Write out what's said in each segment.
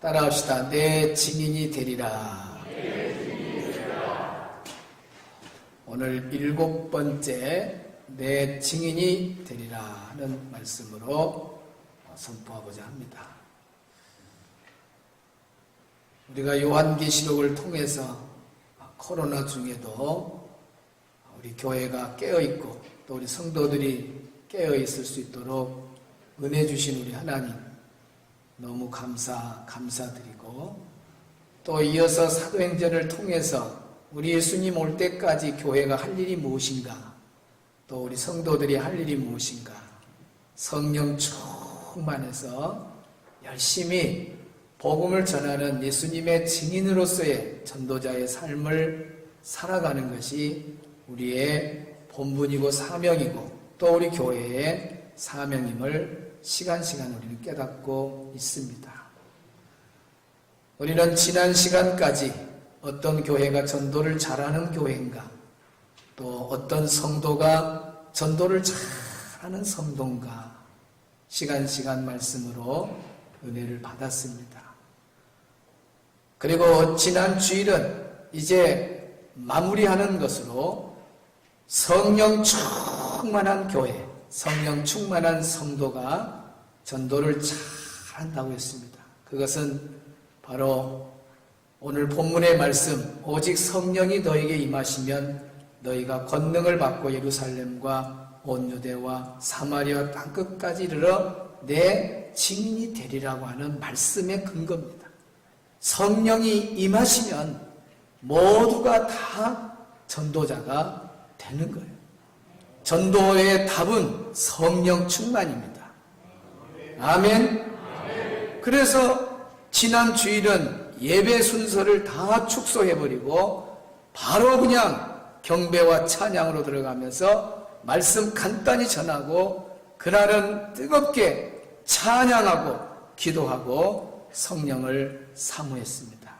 따라합시다. 내 증인이 되리라. 오늘 7번째 내 증인이 되리라 하는 말씀으로 선포하고자 합니다. 우리가 요한계시록을 통해서 코로나 중에도 우리 교회가 깨어있고 또 우리 성도들이 깨어있을 수 있도록 은혜 주신 우리 하나님 너무 감사드리고, 또 이어서 사도행전을 통해서 우리 예수님 올 때까지 교회가 할 일이 무엇인가, 또 우리 성도들이 할 일이 무엇인가, 성령 충만해서 열심히 복음을 전하는 예수님의 증인으로서의 전도자의 삶을 살아가는 것이 우리의 본분이고 사명이고 또 우리 교회의 사명임을 시간 우리는 깨닫고 있습니다. 우리는 지난 시간까지 어떤 교회가 전도를 잘하는 교회인가, 또 어떤 성도가 전도를 잘하는 성도인가 시간 말씀으로 은혜를 받았습니다. 그리고 지난 주일은 이제 마무리하는 것으로 성령 충만한 교회, 성령 충만한 성도가 전도를 잘한다고 했습니다. 그것은 바로 오늘 본문의 말씀, 오직 성령이 너에게 임하시면 너희가 권능을 받고 예루살렘과 온 유대와 사마리아 땅끝까지 이르러 내 증인이 되리라고 하는 말씀의 근거입니다. 성령이 임하시면 모두가 다 전도자가 되는 거예요. 전도의 답은 성령 충만입니다. 아멘. 그래서 지난 주일은 예배 순서를 다 축소해버리고 바로 그냥 경배와 찬양으로 들어가면서 말씀 간단히 전하고, 그날은 뜨겁게 찬양하고 기도하고 성령을 사모했습니다.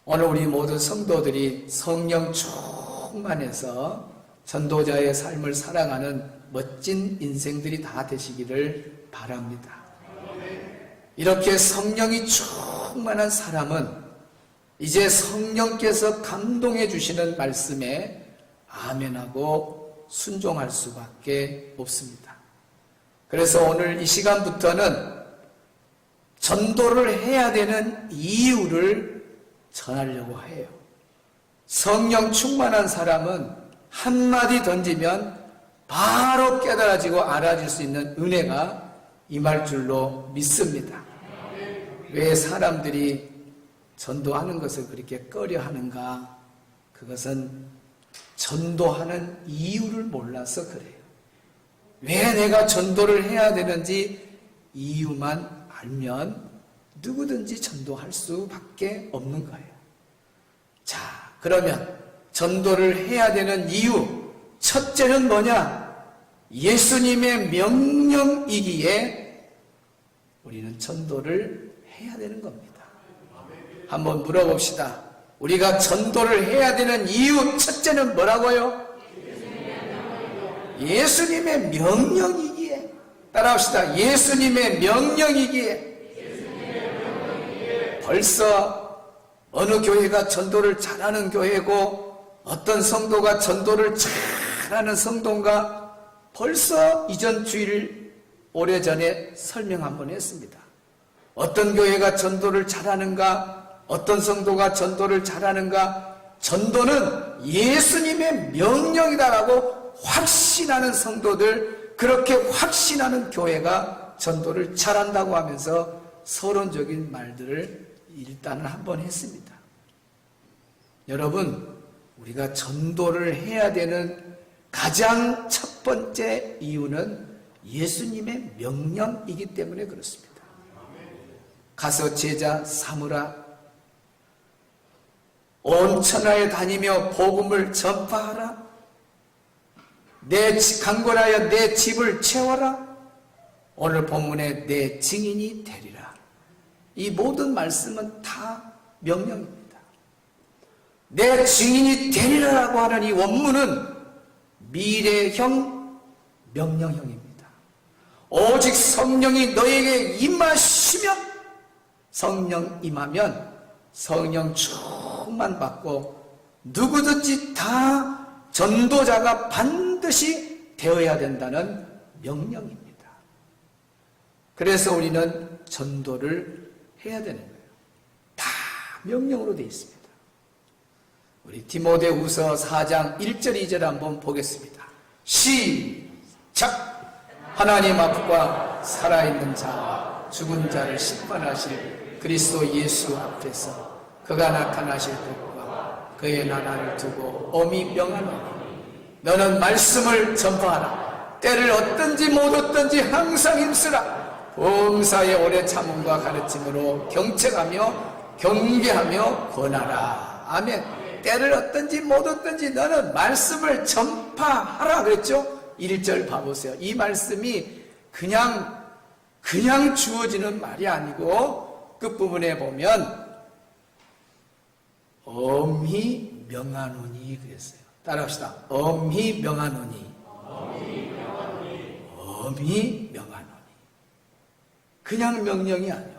오늘 우리 모든 성도들이 성령 충만해서 전도자의 삶을 살아가는 멋진 인생들이 다 되시기를 바랍니다. 이렇게 성령이 충만한 사람은 이제 성령께서 감동해 주시는 말씀에 아멘하고 순종할 수밖에 없습니다. 그래서 오늘 이 시간부터는 전도를 해야 되는 이유를 전하려고 해요. 성령 충만한 사람은 한마디 던지면 바로 깨달아지고 알아질 수 있는 은혜가 임할 줄로 믿습니다. 왜 사람들이 전도하는 것을 그렇게 꺼려하는가? 그것은 전도하는 이유를 몰라서 그래요. 왜 내가 전도를 해야 되는지 이유만 알면 누구든지 전도할 수밖에 없는 거예요. 자, 그러면 전도를 해야 되는 이유, 첫째는 뭐냐? 예수님의 명령이기에 우리는 전도를 해야 되는 겁니다. 한번 물어봅시다. 우리가 전도를 해야 되는 이유 첫째는 뭐라고요? 예수님의 명령이기에. 따라합시다. 예수님의 명령이기에. 벌써 어느 교회가 전도를 잘하는 교회고 어떤 성도가 전도를 잘하는 성도인가 벌써 이전 주일 오래전에 설명 한번 했습니다. 어떤 교회가 전도를 잘하는가, 어떤 성도가 전도를 잘하는가, 전도는 예수님의 명령이다라고 확신하는 성도들, 그렇게 확신하는 교회가 전도를 잘한다고 하면서 서론적인 말들을 일단은 한번 했습니다. 여러분, 우리가 전도를 해야 되는 가장 첫 번째 이유는 예수님의 명령이기 때문에 그렇습니다. 가서 제자 삼으라. 온 천하에 다니며 복음을 전파하라. 강권하여 내 집을 채워라. 오늘 본문에 내 증인이 되리라. 이 모든 말씀은 다 명령입니다. 내 증인이 되리라라고 하는 이 원문은 미래형 명령형입니다. 오직 성령이 너에게 임하시면, 성령 임하면 성령 충만받고 누구든지 다 전도자가 반드시 되어야 된다는 명령입니다. 그래서 우리는 전도를 해야 되는 거예요. 다 명령으로 되어 있습니다. 우리 디모데후서 4장 1절 2절 한번 보겠습니다. 시작! 하나님 앞과 살아있는 자와 죽은 자를 심판하실 그리스도 예수 앞에서 그가 나타나실 것과 그의 나라를 두고 엄히 명하노니 너는 말씀을 전파하라. 때를 얻든지 못 얻든지 항상 힘쓰라. 범사에 오래 참음과 가르침으로 경책하며 경계하며 권하라. 아멘. 때를 얻든지 못 얻든지 너는 말씀을 전파하라 그랬죠? 1절 봐보세요. 이 말씀이 그냥 주어지는 말이 아니고 끝부분에 보면 엄히 명하노니 그랬어요. 따라합시다. 엄히 명하노니. 엄히 명하노니. 그냥 명령이 아니에요.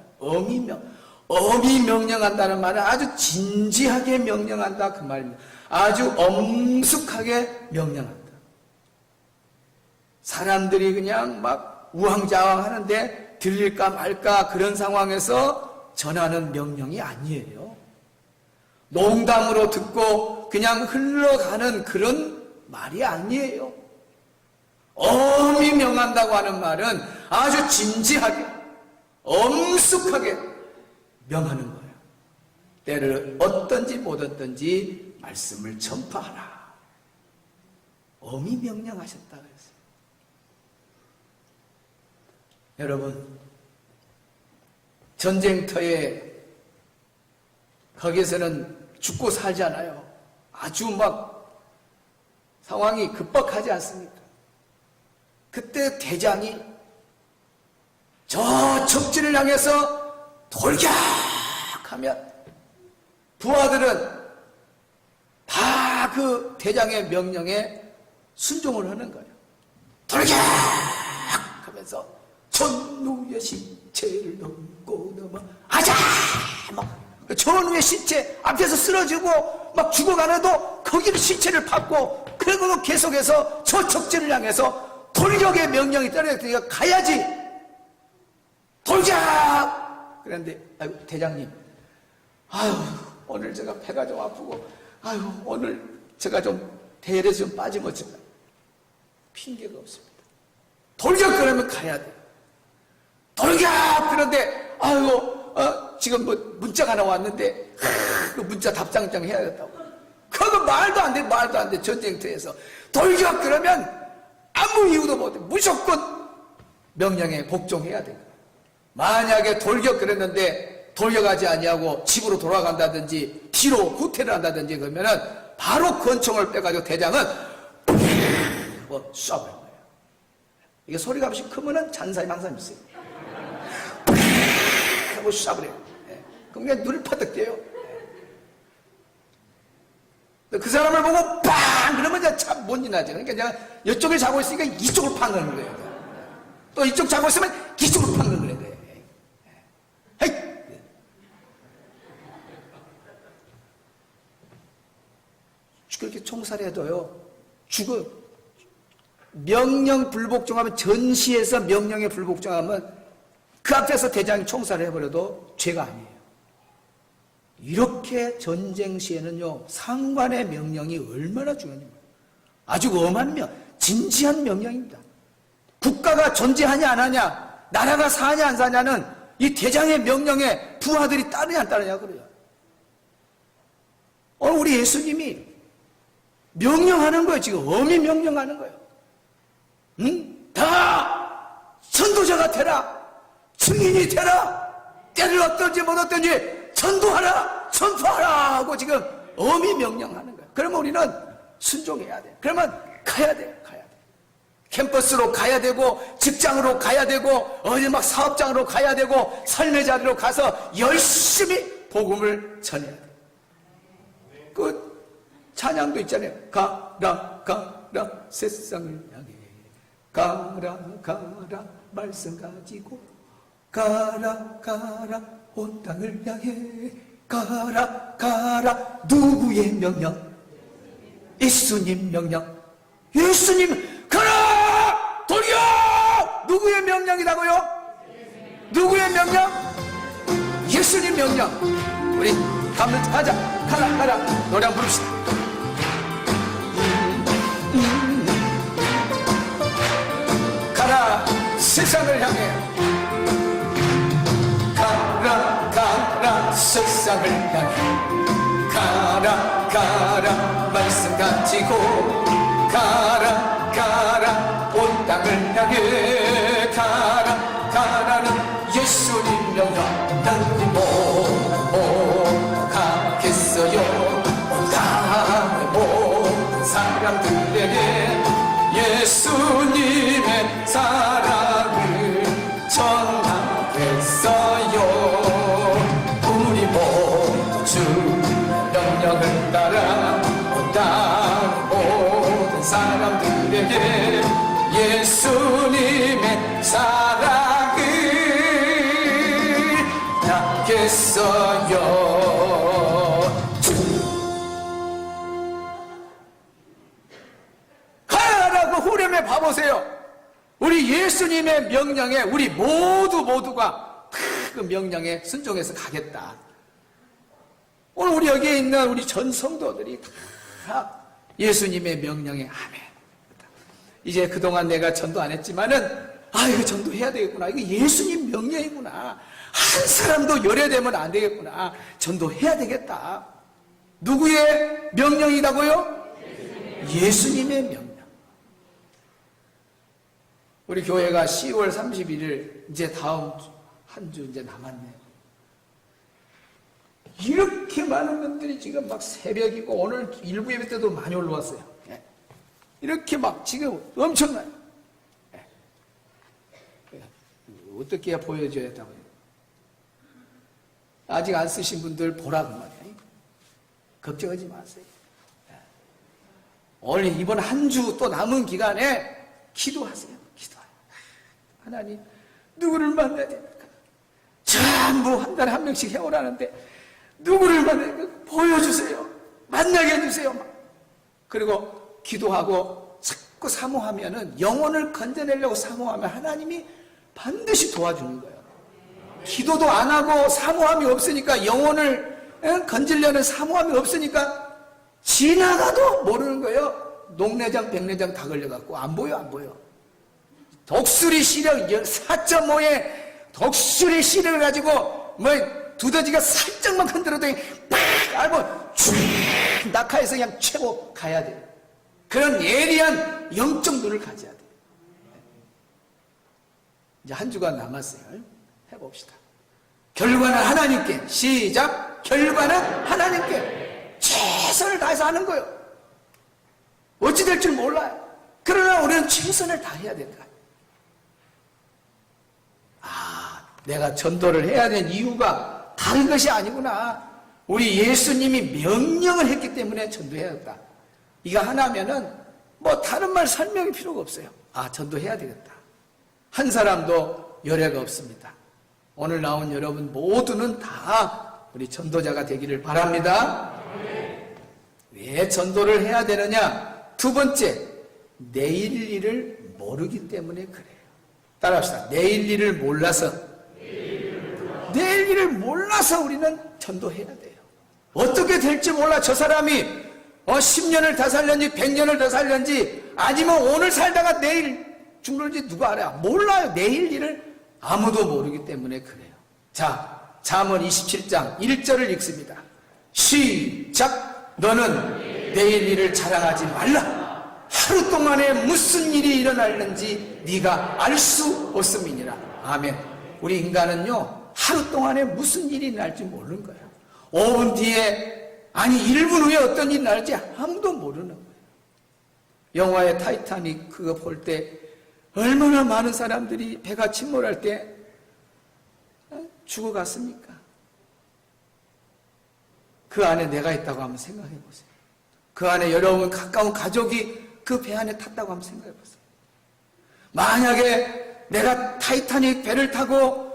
엄히 명령한다는 말은 아주 진지하게 명령한다 그 말입니다. 아주 엄숙하게 명령한다. 사람들이 그냥 막 우왕좌왕 하는데 들릴까 말까 그런 상황에서 전하는 명령이 아니에요. 농담으로 듣고 그냥 흘러가는 그런 말이 아니에요. 엄히 명한다고 하는 말은 아주 진지하게 엄숙하게 명하는 거예요. 때를 얻든지 못 얻든지 말씀을 전파하라. 엄히 명령하셨다 그랬어요. 여러분, 전쟁터에 거기에서는 죽고 살잖아요. 아주 막 상황이 급박하지 않습니까? 그때 대장이 저 적진을 향해서 돌격하면 부하들은 다 그 대장의 명령에 순종을 하는 거예요. 돌격하면서 전우의 시체를 넘고 넘어 아자! 막 전우의 시체 앞에서 쓰러지고 막 죽어가는도 거기를 시체를 밟고 그리고 계속해서 저 적진을 향해서 돌격의 명령이 떨어졌으니까 가야지. 돌격! 그런데 아이고, 대장님, 아유 오늘 제가 배가 좀 아프고 아유 오늘 제가 좀 대열에서 좀 빠지면 핑계가 없습니다. 돌격 그러면 가야 돼. 돌격! 그런데 아이고 지금 뭐 문자가 하나 왔는데 그 문자 답장장 해야겠다고. 그거 말도 안 돼. 전쟁터에서 돌격 그러면 아무 이유도 못해. 무조건 명령에 복종해야 돼. 만약에 돌격 그랬는데 돌격하지 아니하고 집으로 돌아간다든지 뒤로 후퇴를 한다든지 그러면은 바로 권총을 빼가지고 대장은 뭐 쏴버린 거예요. 이게 소리가 없이 크면은 잔사임 항상 있어요. 하고 쏴버려요. 그럼 그냥 눈을 퍼뜩 떼요. 그 사람을 보고 빵! 그러면 이제 참 못 지나죠. 그러니까 내가 이쪽을 자고 있으니까 이쪽을 팍 넣는 거예요. 또 이쪽 자고 있으면 이쪽을 팍 넣는 거예요. 헤이! 그렇게 총살해도요, 죽어요. 명령 불복종하면, 전시에서 명령에 불복종하면 그 앞에서 대장이 총살을 해버려도 죄가 아니에요. 이렇게 전쟁 시에는요, 상관의 명령이 얼마나 중요한지 아주 엄한 진지한 명령입니다. 국가가 존재하냐 안 하냐, 나라가 사냐 안 사냐는 이 대장의 명령에 부하들이 따르냐 안 따르냐 그래요. 오늘 우리 예수님이 명령하는 거예요. 지금 엄히 명령하는 거예요. 다 전도자가 되라, 증인이 되라, 때를 얻든지 못 얻든지 전도하라, 전파하라 하고 지금 엄히 명령하는 거예요. 그러면 우리는 순종해야 돼. 그러면 가야 돼. 캠퍼스로 가야 되고, 직장으로 가야 되고, 어디 막 사업장으로 가야 되고, 삶의 자리로 가서 열심히 복음을 전해야 돼. 그 찬양도 있잖아요. 가라 세상을 향해 가라 말씀 가지고 가라 가라 온 땅을 향해 가라 가라. 누구의 명령? 예수님 명령. 예수님 가라 돌려. 누구의 명령이라고요? 누구의 명령? 예수님 명령. 우리 가자 가라 가라 노래 한번 부릅시다. 가라 세상을 향해 가라 가라 세상을 향해 가라 가라 말씀 가지고 가라 가라 온 땅을 향해 가라 가라는 예수님 명령. 나는 뭐 가겠어요. 온 땅의 모든 사람들에게 예수님의 사랑을 전하겠어요. 우리 모두 주 명령을 따라 온 땅 모든 사람들에게 예수님의 사랑을 낳겠어요. 봐보세요. 우리 예수님의 명령에 우리 모두가 그 명령에 순종해서 가겠다. 오늘 우리 여기에 있는 우리 전 성도들이 다 예수님의 명령에 아멘. 이제 그동안 내가 전도 안 했지만은 이거 전도해야 되겠구나. 이거 예수님 명령이구나. 한 사람도 열애되면 안 되겠구나. 전도해야 되겠다. 누구의 명령이라고요? 예수님의 명령. 우리 교회가 10월 31일 이제 다음 한 주 이제 남았네요. 이렇게 많은 분들이 지금 막 새벽이고 오늘 일부 예배 때도 많이 올라왔어요. 이렇게 막 지금 엄청나요. 어떻게 해야 보여줘야 했다고요? 아직 안 쓰신 분들 보라고 말이에요. 걱정하지 마세요. 오늘 이번 한 주 또 남은 기간에 기도하세요. 하나님, 누구를 만나야 됩니까? 전부 한 달에 한 명씩 해오라는데 누구를 만나야 됩니까? 보여주세요. 만나게 해주세요. 그리고 기도하고 자꾸 사모하면은 영혼을 건져내려고 사모하면 하나님이 반드시 도와주는 거예요. 기도도 안 하고 사모함이 없으니까 영혼을 건지려는 사모함이 없으니까 지나가도 모르는 거예요. 녹내장, 백내장 다 걸려갖고 안 보여. 독수리 시력 4.5의 독수리 시력을 가지고 두더지가 살짝만 흔들어도 팍 알고 쭉 낙하해서 그냥 최고 가야 돼요. 그런 예리한 영적 눈을 가져야 돼요. 이제 한 주간 남았어요. 해봅시다. 결과는 하나님께. 시작. 결과는 하나님께. 최선을 다해서 하는 거예요. 어찌 될 줄 몰라요. 그러나 우리는 최선을 다해야 된다. 내가 전도를 해야 되는 이유가 다른 것이 아니구나. 우리 예수님이 명령을 했기 때문에 전도해야겠다. 이거 하나면은 다른 말 설명이 필요가 없어요. 전도해야 되겠다. 한 사람도 열애가 없습니다. 오늘 나온 여러분 모두는 다 우리 전도자가 되기를 바랍니다. 왜 전도를 해야 되느냐? 두 번째, 내일 일을 모르기 때문에 그래요. 따라합시다. 내일 일을 몰라서 우리는 전도해야 돼요. 어떻게 될지 몰라. 저 사람이 10년을 더 살렸는지 100년을 더 살렸는지 아니면 오늘 살다가 내일 죽는지 누가 알아요? 몰라요. 내일 일을 아무도 모르기 때문에 그래요. 자, 잠언 27장 1절을 읽습니다. 시작. 너는 내일 일을 자랑하지 말라. 하루 동안에 무슨 일이 일어날는지 네가 알 수 없음이니라. 아멘. 우리 인간은요, 하루 동안에 무슨 일이 날지 모르는 거예요. 5분 뒤에, 1분 후에 어떤 일이 날지 아무도 모르는 거예요. 영화의 타이타닉 그거 볼 때 얼마나 많은 사람들이 배가 침몰할 때 죽어갔습니까? 그 안에 내가 있다고 한번 생각해 보세요. 그 안에 여러분 가까운 가족이 그 배 안에 탔다고 한번 생각해 보세요. 만약에 내가 타이타닉 배를 타고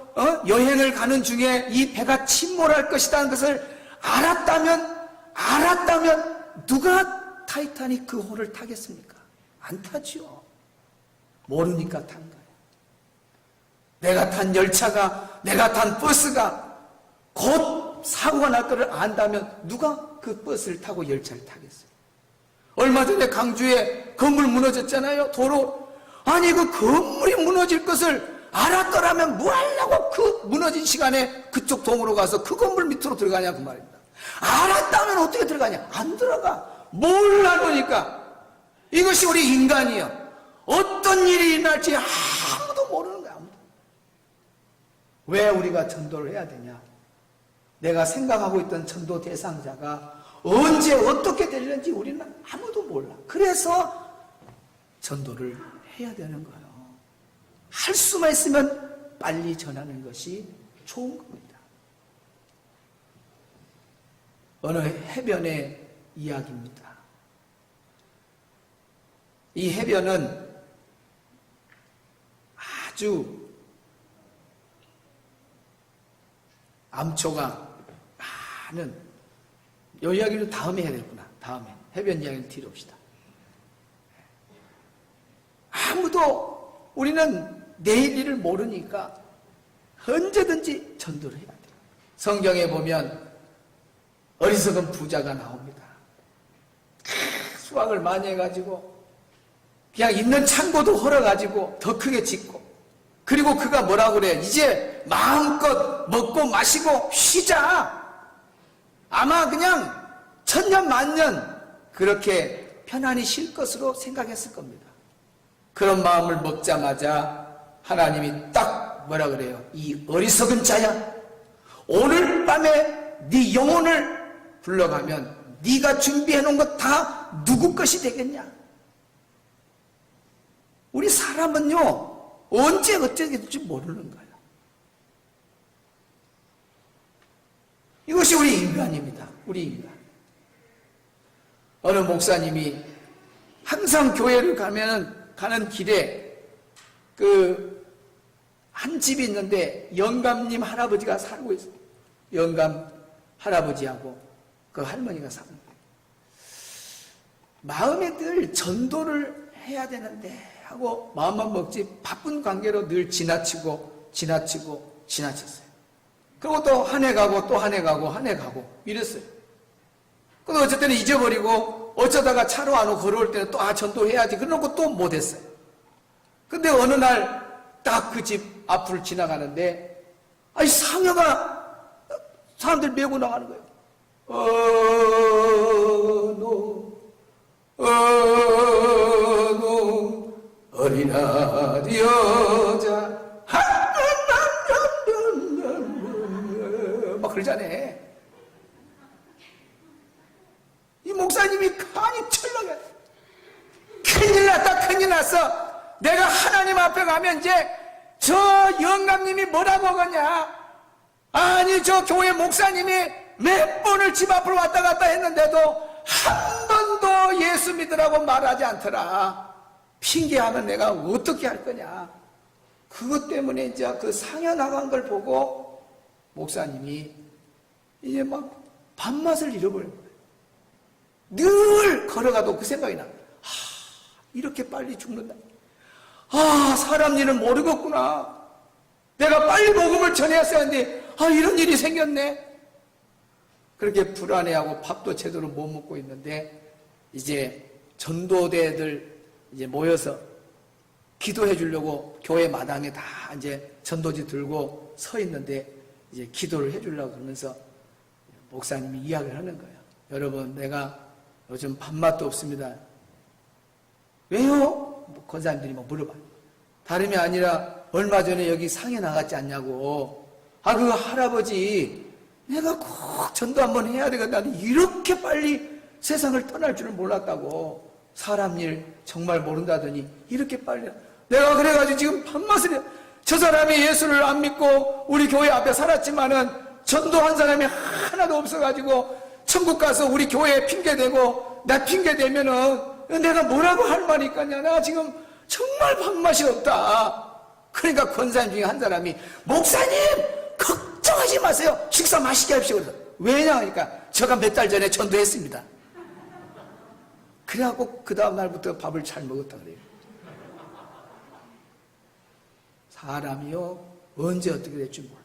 여행을 가는 중에 이 배가 침몰할 것이라는 것을 알았다면 누가 타이타닉 그 호를 타겠습니까? 안 타지요. 모르니까 탄 거예요. 내가 탄 열차가, 내가 탄 버스가 곧 사고가 날 거를 안다면 누가 그 버스를 타고 열차를 타겠어요? 얼마 전에 강주에 건물 무너졌잖아요. 도로. 아니 그 건물이 무너질 것을 알았더라면 뭐 하려고 그 무너진 시간에 그쪽 동으로 가서 그 건물 밑으로 들어가냐 그 말입니다. 알았다면 어떻게 들어가냐? 안 들어가. 몰라보니까. 이것이 우리 인간이요. 어떤 일이 일어날지 아무도 모르는 거야. 아무도. 왜 우리가 전도를 해야 되냐? 내가 생각하고 있던 전도 대상자가 언제 어떻게 되는지 우리는 아무도 몰라. 그래서 전도를 해야 되는 거예요. 할 수만 있으면 빨리 전하는 것이 좋은 겁니다. 어느 해변의 이야기입니다. 이 해변은 아주 암초가 많은, 이 이야기는 다음에 해야 되겠구나. 다음에 해변 이야기는 뒤로 옵시다. 아무도 우리는 내일 일을 모르니까 언제든지 전도를 해야 돼요. 성경에 보면 어리석은 부자가 나옵니다. 수확을 많이 해가지고 그냥 있는 창고도 헐어가지고 더 크게 짓고, 그리고 그가 뭐라고 그래? 이제 마음껏 먹고 마시고 쉬자. 아마 그냥 천년 만년 그렇게 편안히 쉴 것으로 생각했을 겁니다. 그런 마음을 먹자마자 하나님이 딱 뭐라 그래요? 이 어리석은 자야, 오늘 밤에 네 영혼을 불러가면 네가 준비해놓은 것 다 누구 것이 되겠냐? 우리 사람은요 언제 어떻게 될지 모르는 거예요. 이것이 우리 인간입니다. 우리 인간. 어느 목사님이 항상 교회를 가는 길에 한 집이 있는데 영감님 할아버지가 살고 있어요. 영감 할아버지하고 그 할머니가 사는 거예요. 마음에 늘 전도를 해야 되는데 하고 마음만 먹지 바쁜 관계로 늘 지나치고 지나쳤어요. 그리고 또 한 해 가고 또 한 해 가고 이랬어요. 근데 어쨌든 잊어버리고 어쩌다가 차로 안 오고 걸어올 때는 또 전도해야지 그러고 또 못했어요. 근데 어느 날 딱 그 집 앞을 지나가는데 상여가 사람들 메고 나가는 거예요. 어린아이 여자 막 그러잖아요. 이 목사님이 간이 철렁해. 큰일 났어. 내가 하나님 앞에 가면 이제 저 영감님이 뭐라고 하겠냐? 아니 저 교회 목사님이 몇 번을 집 앞으로 왔다 갔다 했는데도 한 번도 예수 믿으라고 말하지 않더라. 핑계하면 내가 어떻게 할 거냐? 그것 때문에 이제 그 상여 나간 걸 보고 목사님이 이제 막 밥맛을 잃어버린 거예요. 늘 걸어가도 그 생각이 나. 이렇게 빨리 죽는다. 사람 일은 모르겠구나. 내가 빨리 복음을 전했어야 했는데 이런 일이 생겼네. 그렇게 불안해하고 밥도 제대로 못 먹고 있는데 이제 전도대들 이제 모여서 기도해 주려고 교회 마당에 다 이제 전도지 들고 서 있는데 이제 기도를 해 주려고 그러면서 목사님이 이야기를 하는 거예요. 여러분, 내가 요즘 밥맛도 없습니다. 왜요? 권사님들이 물어봐요. 다름이 아니라 얼마 전에 여기 상해 나갔지 않냐고. 그 할아버지 내가 꼭 전도 한번 해야 되겠다. 이렇게 빨리 세상을 떠날 줄은 몰랐다고. 사람 일 정말 모른다더니 이렇게 빨리. 내가 그래가지고 지금 밥맛을 해. 저 사람이 예수를 안 믿고 우리 교회 앞에 살았지만은 전도한 사람이 하나도 없어가지고 천국 가서 우리 교회에 핑계대고 나 핑계대면은 내가 뭐라고 할 말이 있겠냐. 내가 지금 정말 밥맛이 없다. 그러니까 권사님 중에 한 사람이 목사님 걱정하지 마세요. 식사 맛있게 합시오. 그래서 왜냐 하니까 제가 몇 달 전에 전도했습니다. 그래갖고 그 다음 날부터 밥을 잘 먹었다 그래요. 사람이요 언제 어떻게 될지 몰라요.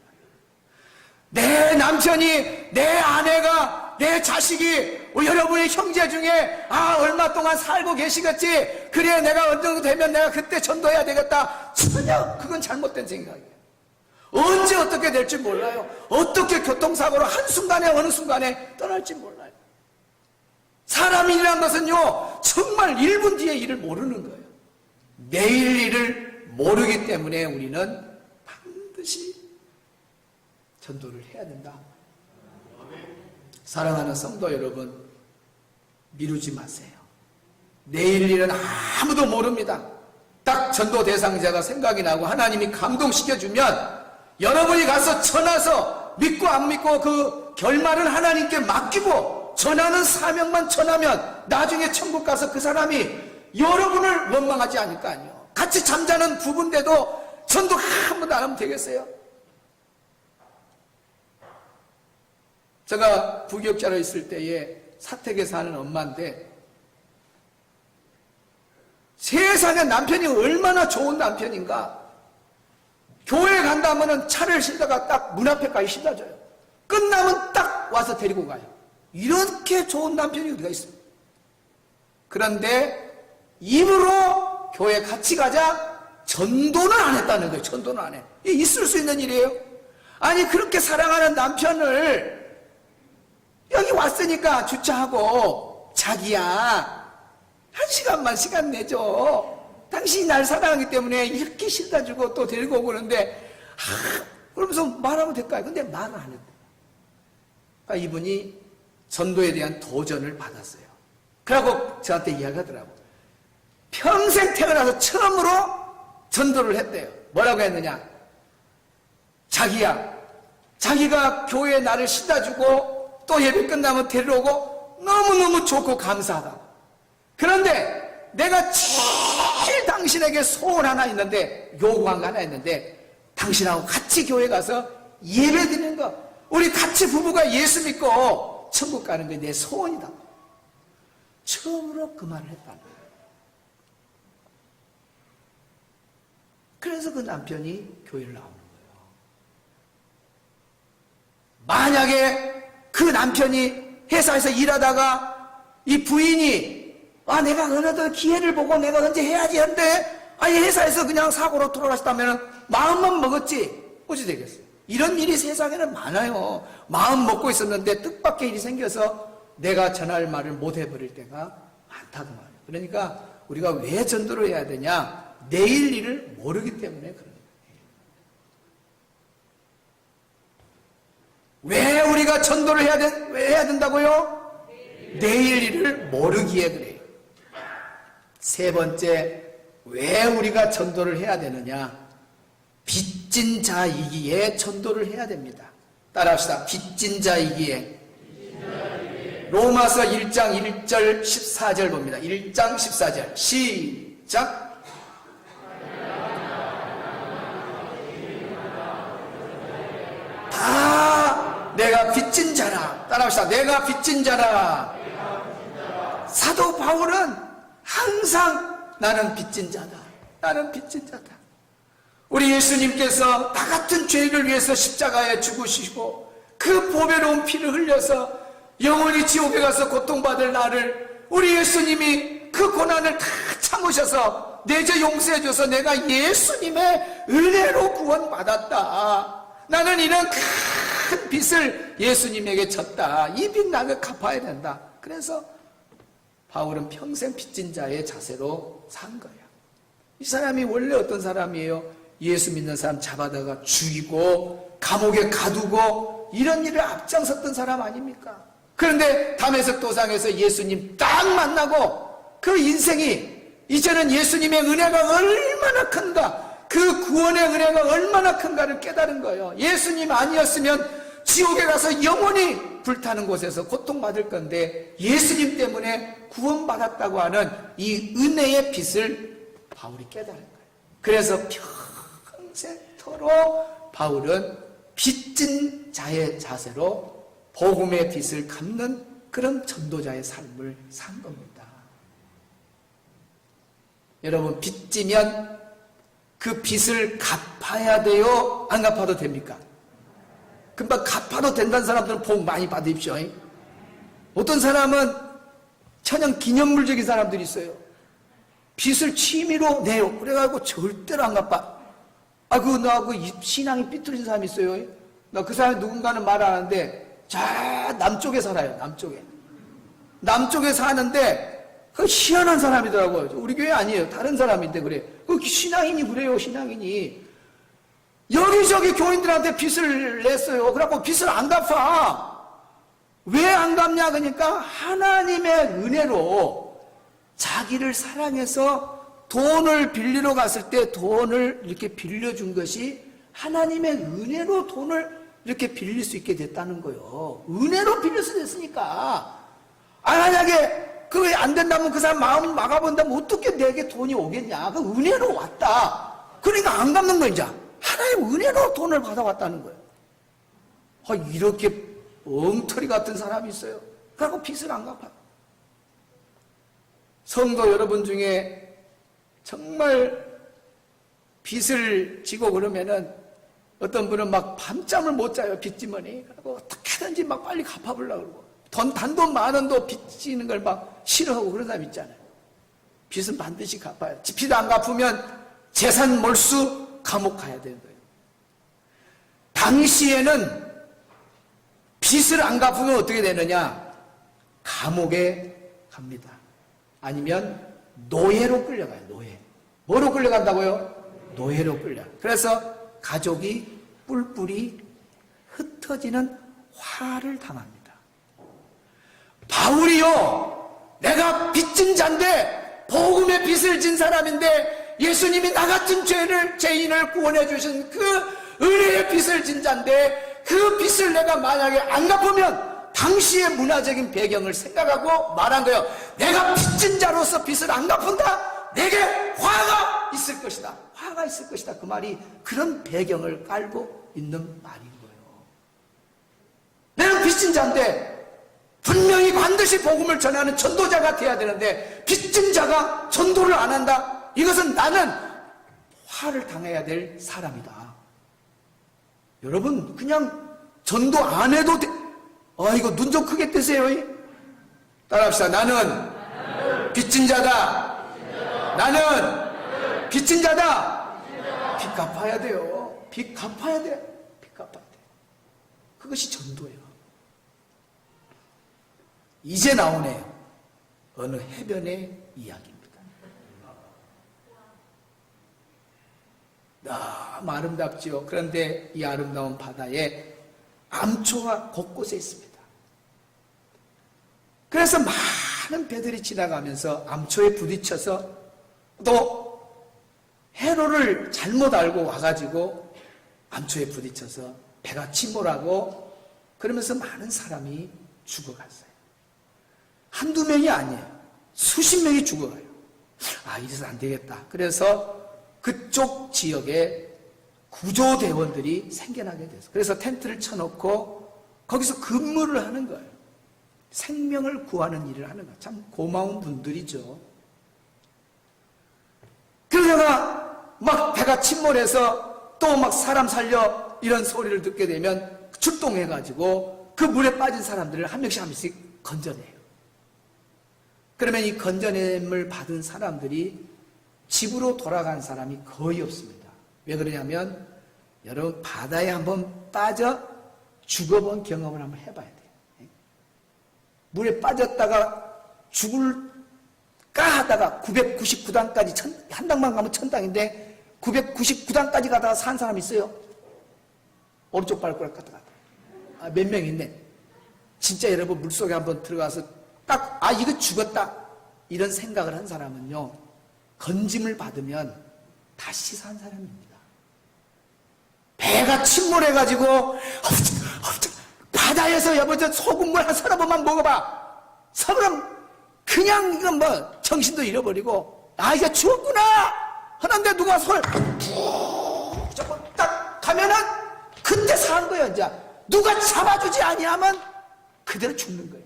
내 남편이, 내 아내가, 내 자식이, 여러분의 형제 중에 얼마 동안 살고 계시겠지. 그래 내가 어느 정도 되면 내가 그때 전도해야 되겠다. 전혀 그건 잘못된 생각이에요. 언제 어떻게 될지 몰라요. 어떻게 교통사고로 한순간에 어느 순간에 떠날지 몰라요. 사람이라는 것은요 정말 1분 뒤의 일을 모르는 거예요. 내일 일을 모르기 때문에 우리는 반드시 전도를 해야 된다. 사랑하는 성도 여러분, 미루지 마세요. 내일 일은 아무도 모릅니다. 딱 전도 대상자가 생각이 나고 하나님이 감동시켜주면 여러분이 가서 전하서 믿고 안 믿고 그 결말은 하나님께 맡기고 전하는 사명만 전하면 나중에 천국 가서 그 사람이 여러분을 원망하지 않을 거 아니에요. 같이 잠자는 부부인데도 전도 한 번도 안 하면 되겠어요? 제가 부교육자로 있을 때에 사택에 사는 엄마인데 세상에 남편이 얼마나 좋은 남편인가. 교회 간다면 차를 실다가 딱 문 앞에까지 실어줘요. 끝나면 딱 와서 데리고 가요. 이렇게 좋은 남편이 어디가 있어요? 그런데 입으로 교회 같이 가자 전도는 안 했다는 거예요. 전도는 안 해. 이게 있을 수 있는 일이에요. 아니 그렇게 사랑하는 남편을 여기 왔으니까 주차하고 자기야 1시간만 시간 내줘. 당신이 날 사랑하기 때문에 이렇게 실다 주고 또 데리고 오고 그러는데 그러면서 말하면 될까요? 근데 말을 안 했대요. 그러니까 이분이 전도에 대한 도전을 받았어요. 그러고 저한테 이야기하더라고. 평생 태어나서 처음으로 전도를 했대요. 뭐라고 했느냐? 자기야, 자기가 교회에 나를 실다 주고 또 예배 끝나면 데리러 오고 너무너무 좋고 감사하다. 그런데 내가 제일 당신에게 소원 하나 있는데, 요구한 거 하나 있는데, 당신하고 같이 교회 가서 예배 드리는 거, 우리 같이 부부가 예수 믿고 천국 가는 게 내 소원이다. 처음으로 그 말을 했다는 거예요. 그래서 그 남편이 교회를 나오는 거예요. 만약에 그 남편이 회사에서 일하다가 이 부인이 내가 어느 더 기회를 보고 내가 언제 해야지 하는데 회사에서 그냥 사고로 돌아가셨다면 마음만 먹었지 어찌 되겠어요? 이런 일이 세상에는 많아요. 마음 먹고 있었는데 뜻밖의 일이 생겨서 내가 전할 말을 못 해버릴 때가 많다고 말이에요. 그러니까 우리가 왜 전도를 해야 되냐? 내일 일을 모르기 때문에 그런 거예요. 왜 우리가 전도를 왜 해야 된다고요? 내일 일을 모르기에 그래요. 세 번째, 왜 우리가 전도를 해야 되느냐? 빚진 자이기에 전도를 해야 됩니다. 따라합시다. 빚진 자이기에. 로마서 1장 1절 14절 봅니다. 1장 14절 시작. 다 내가 빚진 자라. 따라합시다. 내가 빚진 자라. 사도 바울은 항상 나는 빚진 자다. 나는 빚진 자다. 우리 예수님께서 나 같은 죄를 위해서 십자가에 죽으시고 그 보배로운 피를 흘려서 영원히 지옥에 가서 고통받을 나를 우리 예수님이 그 고난을 다 참으셔서 내 죄 용서해줘서 내가 예수님의 은혜로 구원받았다. 나는 이런 큰 빚을 예수님에게 졌다. 이 빚 나가 갚아야 된다. 그래서 바울은 평생 빚진 자의 자세로 산 거야. 이 사람이 원래 어떤 사람이에요? 예수 믿는 사람 잡아다가 죽이고 감옥에 가두고 이런 일을 앞장섰던 사람 아닙니까? 그런데 담에색 도상에서 예수님 딱 만나고 그 인생이 이제는 예수님의 은혜가 얼마나 큰가, 그 구원의 은혜가 얼마나 큰가를 깨달은 거예요. 예수님 아니었으면 지옥에 가서 영원히 불타는 곳에서 고통받을 건데 예수님 때문에 구원받았다고 하는 이 은혜의 빛을 바울이 깨달은 거예요. 그래서 평생토록 바울은 빚진 자의 자세로 복음의 빚을 갚는 그런 전도자의 삶을 산 겁니다. 여러분, 빚지면 그 빚을 갚아야 돼요? 안 갚아도 됩니까? 금방 갚아도 된다는 사람들은 복 많이 받으십시오. 어떤 사람은 천연 기념물적인 사람들이 있어요. 빚을 취미로 내요. 그래가지고 절대로 안 갚아. 나 신앙이 삐뚤어진 사람이 있어요. 나 그 사람이 누군가는 말 안 하는데, 저 남쪽에 살아요. 남쪽에 사는데, 그 희한한 사람이더라고요. 우리 교회 아니에요. 다른 사람인데 그래. 그 신앙인이 그래요. 신앙인이. 여기저기 교인들한테 빚을 냈어요. 그래갖고 빚을 안 갚아. 왜 안 갚냐? 그러니까 하나님의 은혜로 자기를 사랑해서 돈을 빌리러 갔을 때 돈을 이렇게 빌려준 것이 하나님의 은혜로 돈을 이렇게 빌릴 수 있게 됐다는 거예요. 은혜로 빌릴 수 있으니까. 만약에 그게 안 된다면 그 사람 마음 막아본다면 어떻게 내게 돈이 오겠냐. 그 은혜로 왔다. 그러니까 안 갚는 거야, 이제. 하나님 은혜로 돈을 받아왔다는 거예요. 이렇게 엉터리 같은 사람이 있어요. 그리고 빚을 안 갚아요. 성도 여러분 중에 정말 빚을 지고 그러면은 어떤 분은 막 밤잠을 못 자요. 빚지머니. 그리고 어떻게든지 막 빨리 갚아보려고 그러고. 단돈 10,000원도 빚지는 걸 막 싫어하고 그런 사람 있잖아요. 빚은 반드시 갚아요. 빚 안 갚으면 재산 몰수, 감옥 가야 되는 거예요. 당시에는 빚을 안 갚으면 어떻게 되느냐? 감옥에 갑니다. 아니면 노예로 끌려가요. 노예. 뭐로 끌려간다고요? 노예로 끌려. 그래서 가족이 뿔뿔이 흩어지는 화를 당합니다. 바울이요, 내가 빚진 자인데 복음의 빚을 진 사람인데 예수님이 나 같은 죄인을 구원해 주신 그 은혜의 빚을 진 자인데 그 빚을 내가 만약에 안 갚으면 당시의 문화적인 배경을 생각하고 말한 거예요. 내가 빚진 자로서 빚을 안 갚은다. 내게 화가 있을 것이다. 화가 있을 것이다. 그 말이 그런 배경을 깔고 있는 말인 거예요. 내가 빚진 자인데 분명히 반드시 복음을 전하는 전도자가 돼야 되는데 빚진 자가 전도를 안 한다? 이것은 나는 화를 당해야 될 사람이다. 여러분, 그냥 전도 안 해도 돼. 이거 눈 좀 크게 뜨세요. 따라합시다. 나는 빚진 자다. 나는 빚진 자다. 빚 갚아야 돼요. 빚 갚아야 돼. 빚 갚아야 돼. 그것이 전도예요. 이제 나오네요. 어느 해변의 이야기입니다. 너무 아름답지요. 그런데 이 아름다운 바다에 암초가 곳곳에 있습니다. 그래서 많은 배들이 지나가면서 암초에 부딪혀서 또 해로를 잘못 알고 와가지고 암초에 부딪혀서 배가 침몰하고 그러면서 많은 사람이 죽어갔어요. 한두 명이 아니에요. 수십 명이 죽어가요. 이래서 안 되겠다. 그래서 그쪽 지역에 구조대원들이 생겨나게 돼서 그래서 텐트를 쳐놓고 거기서 근무를 하는 거예요. 생명을 구하는 일을 하는 거예요. 참 고마운 분들이죠. 그러다가 막 배가 침몰해서 또 막 사람 살려 이런 소리를 듣게 되면 출동해가지고 그 물에 빠진 사람들을 한 명씩 건져내요. 그러면 이 건져냄을 받은 사람들이 집으로 돌아간 사람이 거의 없습니다. 왜 그러냐면 여러분 바다에 한번 빠져 죽어본 경험을 한번 해봐야 돼요. 물에 빠졌다가 죽을까 하다가 999단까지 한 당만 가면 1000당인데 999단까지 가다가 산 사람 있어요? 오른쪽 발가락 갔다 갔다. 몇 명 있네. 진짜 여러분 물속에 한번 들어가서 딱 이거 죽었다 이런 생각을 한 사람은요 건짐을 받으면 다시 산 사람입니다. 배가 침몰해가지고 바다에서 여보저 소금물 한 서너 번만 먹어봐. 서너 그냥 이건 뭐 정신도 잃어버리고 이게 죽었구나 하는데 누가 손을 푹 하면은 그때 사는 거예요. 이제 누가 잡아주지 아니하면 그대로 죽는 거예요.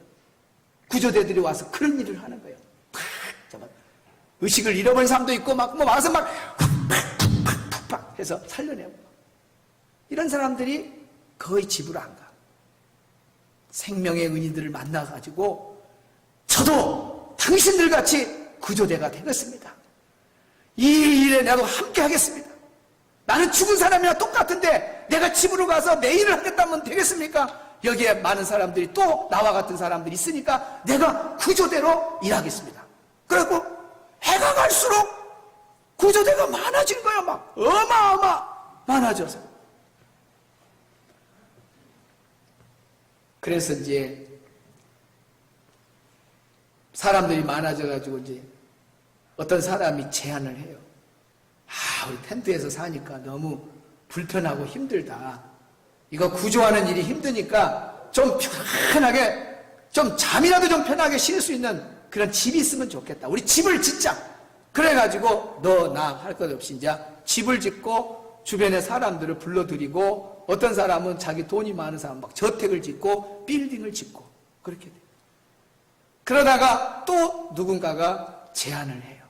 구조대들이 와서 그런 일을 하는 거예요. 팍 잡아 의식을 잃어버린 사람도 있고 막 뭐 와서 막 팍팍팍팍 해서 살려내고 이런 사람들이 거의 집으로 안 가. 생명의 은인들을 만나가지고 저도 당신들 같이 구조대가 되겠습니다. 이 일에 나도 함께 하겠습니다. 나는 죽은 사람이랑 똑같은데 내가 집으로 가서 내 일을 하겠다면 되겠습니까? 여기에 많은 사람들이 또 나와 같은 사람들이 있으니까 내가 구조대로 일하겠습니다. 그래갖고 해가 갈수록 구조대가 많아진 거예요. 막 어마어마 많아져서. 그래서 이제 사람들이 많아져가지고 이제 어떤 사람이 제안을 해요. 우리 텐트에서 사니까 너무 불편하고 힘들다. 이거 구조하는 일이 힘드니까 좀 편하게, 좀 잠이라도 좀 편하게 쉴 수 있는 그런 집이 있으면 좋겠다. 우리 집을 짓자. 그래가지고 너 나 할 것 없이 이제 집을 짓고 주변의 사람들을 불러들이고 어떤 사람은 자기 돈이 많은 사람 막 저택을 짓고 빌딩을 짓고 그렇게 돼요. 그러다가 또 누군가가 제안을 해요.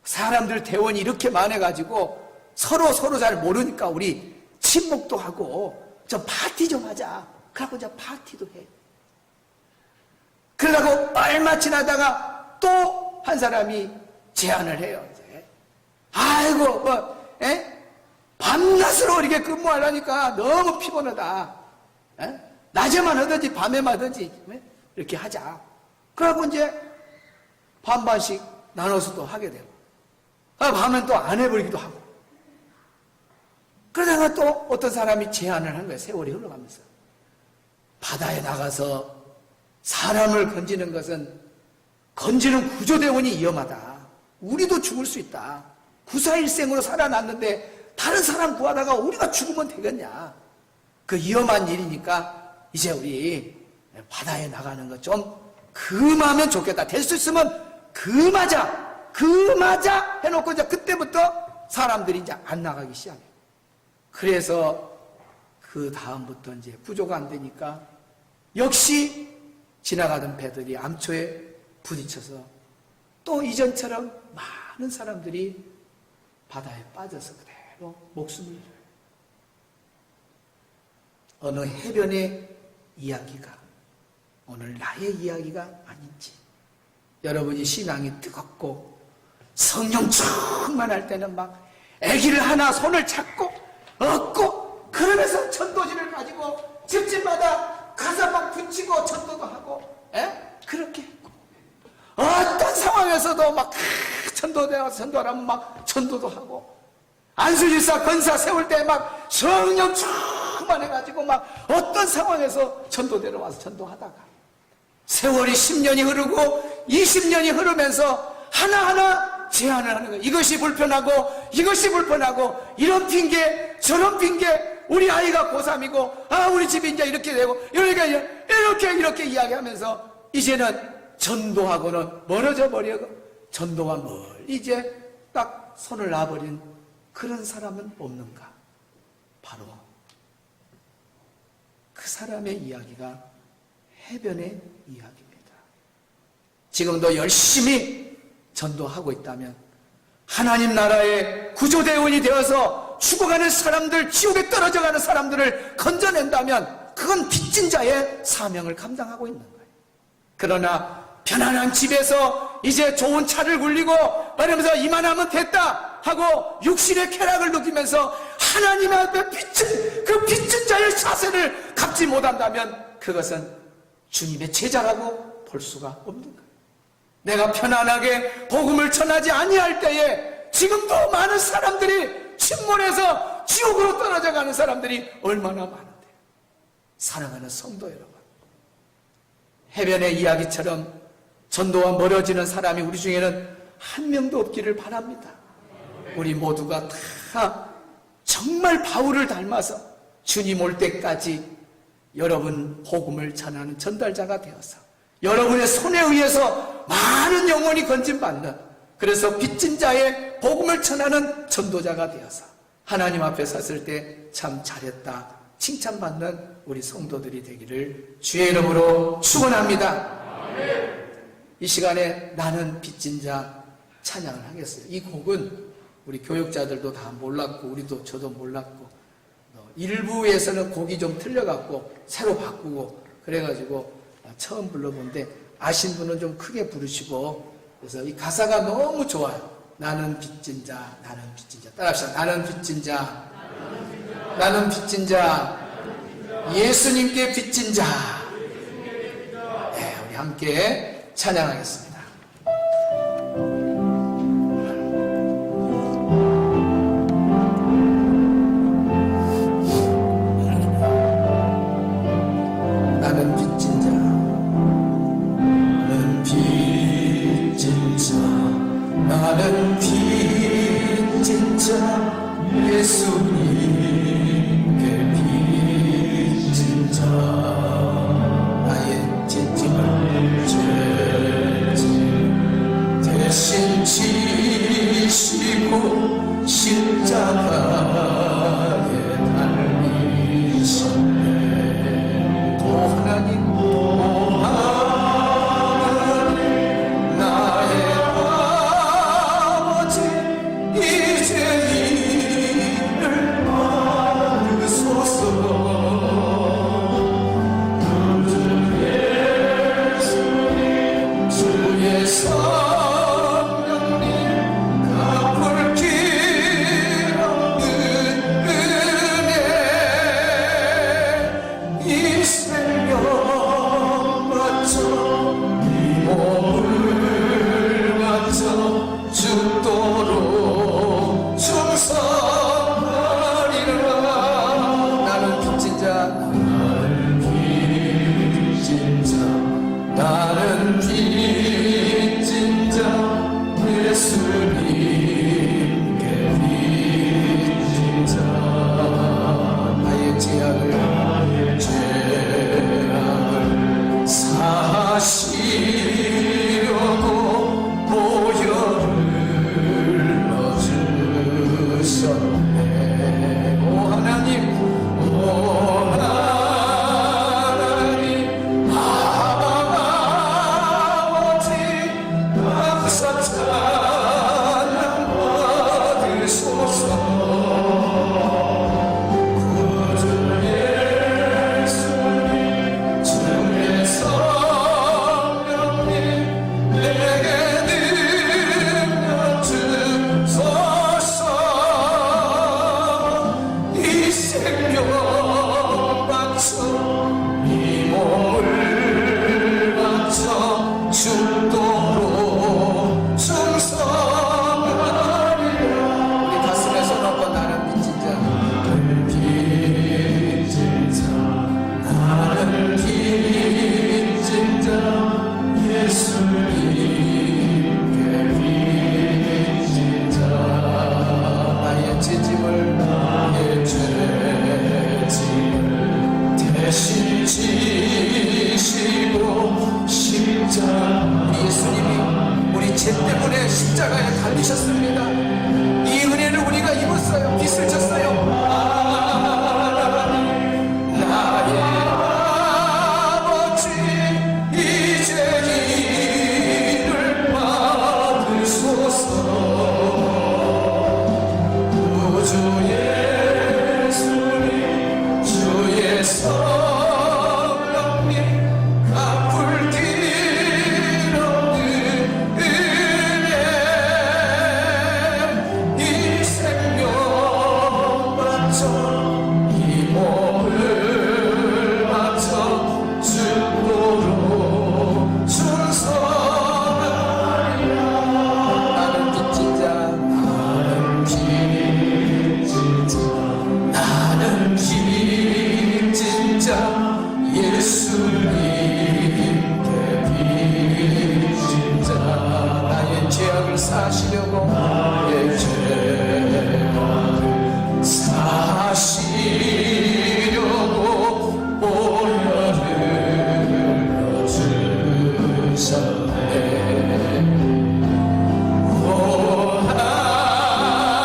사람들 대원이 이렇게 많아가지고 서로 잘 모르니까 우리 친목도 하고 좀 파티 좀 하자. 그러고 이제 파티도 해. 그러다가 얼마 지나다가 또 한 사람이 제안을 해요. 이제 아이고 밤낮으로 이렇게 근무하려니까 너무 피곤하다. 낮에만 하든지 밤에만 하든지 이렇게 하자. 그러고 이제 반반씩 나눠서 또 하게 되고 밤엔 또 안 해버리기도 하고 그러다가 또 어떤 사람이 제안을 한 거예요. 세월이 흘러가면서 바다에 나가서 사람을 건지는 것은 건지는 구조대원이 위험하다. 우리도 죽을 수 있다. 구사일생으로 살아났는데 다른 사람 구하다가 우리가 죽으면 되겠냐. 그 위험한 일이니까 이제 우리 바다에 나가는 거 좀 금하면 좋겠다. 될 수 있으면 금하자 해놓고 이제 그때부터 사람들이 이제 안 나가기 시작해요. 그래서 그 다음부터 이제 구조가 안 되니까 역시 지나가던 배들이 암초에 부딪혀서 또 이전처럼 많은 사람들이 바다에 빠져서 그대로 목숨을 잃어요. 어느 해변의 이야기가 오늘 나의 이야기가 아닌지 여러분이 신앙이 뜨겁고 성령 충만할 때는 막 아기를 하나 손을 잡고 얻고 그러면서 전도지를 가지고 집집마다 가서 막 붙이고 전도도 하고 그렇게 했고 어떤 상황에서도 막 전도하면 막 전도도 하고 안수일사 건사 세울 때 막 성령 충만해가지고 막 어떤 상황에서 전도대로 와서 전도하다가 세월이 10년이 흐르고 20년이 흐르면서 하나하나 제안을 하는 거예요. 이것이 불편하고 이런 핑계 저런 핑계 우리 아이가 고3이고 우리 집이 이제 이렇게 되고 그러니까 이렇게 이야기하면서 이제는 전도하고는 멀어져 버리고 전도가 멀리 이제 딱 손을 놔버린 그런 사람은 없는가? 바로 그 사람의 이야기가 해변의 이야기입니다. 지금도 열심히 전도하고 있다면 하나님 나라의 구조대원이 되어서 죽어가는 사람들, 지옥에 떨어져가는 사람들을 건져낸다면 그건 빚진 자의 사명을 감당하고 있는 거예요. 그러나 편안한 집에서 이제 좋은 차를 굴리고 말하면서 이만하면 됐다 하고 육신의 쾌락을 느끼면서 하나님 앞에 빚진 자의 사세를 갚지 못한다면 그것은 주님의 제자라고 볼 수가 없는 거예요. 내가 편안하게 복음을 전하지 아니할 때에 지금도 많은 사람들이 침몰해서 지옥으로 떨어져가는 사람들이 얼마나 많은데 사랑하는 성도 여러분, 해변의 이야기처럼 전도와 멀어지는 사람이 우리 중에는 한 명도 없기를 바랍니다. 우리 모두가 다 정말 바울을 닮아서 주님 올 때까지 여러분 복음을 전하는 전달자가 되어서 여러분의 손에 의해서 많은 영혼이 건진받는, 그래서 빚진 자의 복음을 전하는 전도자가 되어서 하나님 앞에 섰을 때 참 잘했다 칭찬받는 우리 성도들이 되기를 주의 이름으로 축원합니다. 이 시간에 나는 빚진 자 찬양을 하겠어요. 이 곡은 우리 교육자들도 다 몰랐고 저도 몰랐고 일부에서는 곡이 좀 틀려갖고 새로 바꾸고 그래가지고 처음 불러본데 아신 분은 좀 크게 부르시고 그래서 이 가사가 너무 좋아요. 나는 빚진 자, 나는 빚진 자. 따라합시다. 나는 빚진 자, 나는 빚진 자, 예수님께 빚진 자. 네, 우리 함께 찬양하겠습니다. 나는 빚진 자, 나는 빚진 자, 나는 빚진 자, 예수님께 빚진 자, 나의 빚짐을 죄짐 대신 지시고 십자가에 달리셨네. 또 하나님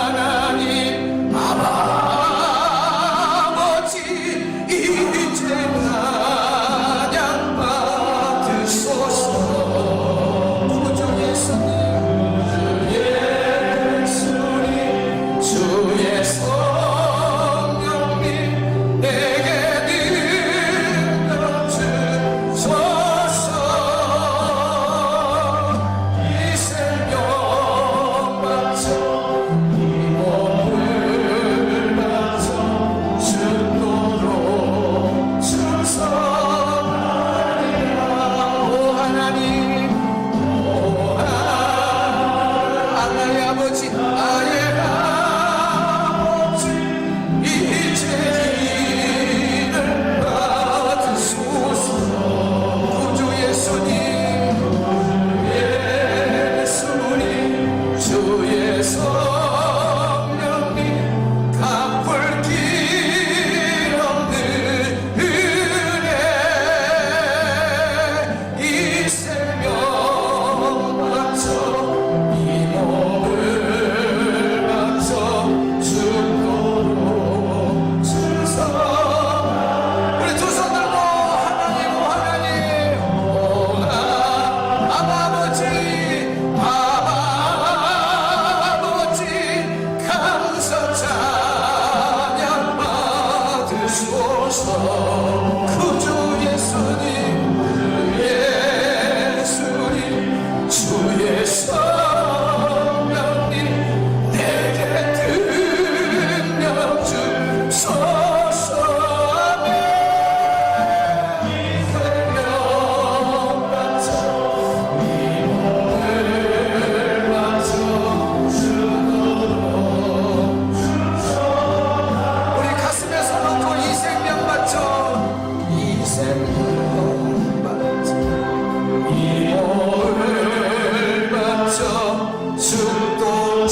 하나님 아바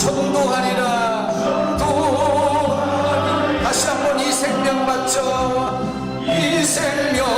전도하리라. 또 다시 한번 이 생명 맞죠? 이 생명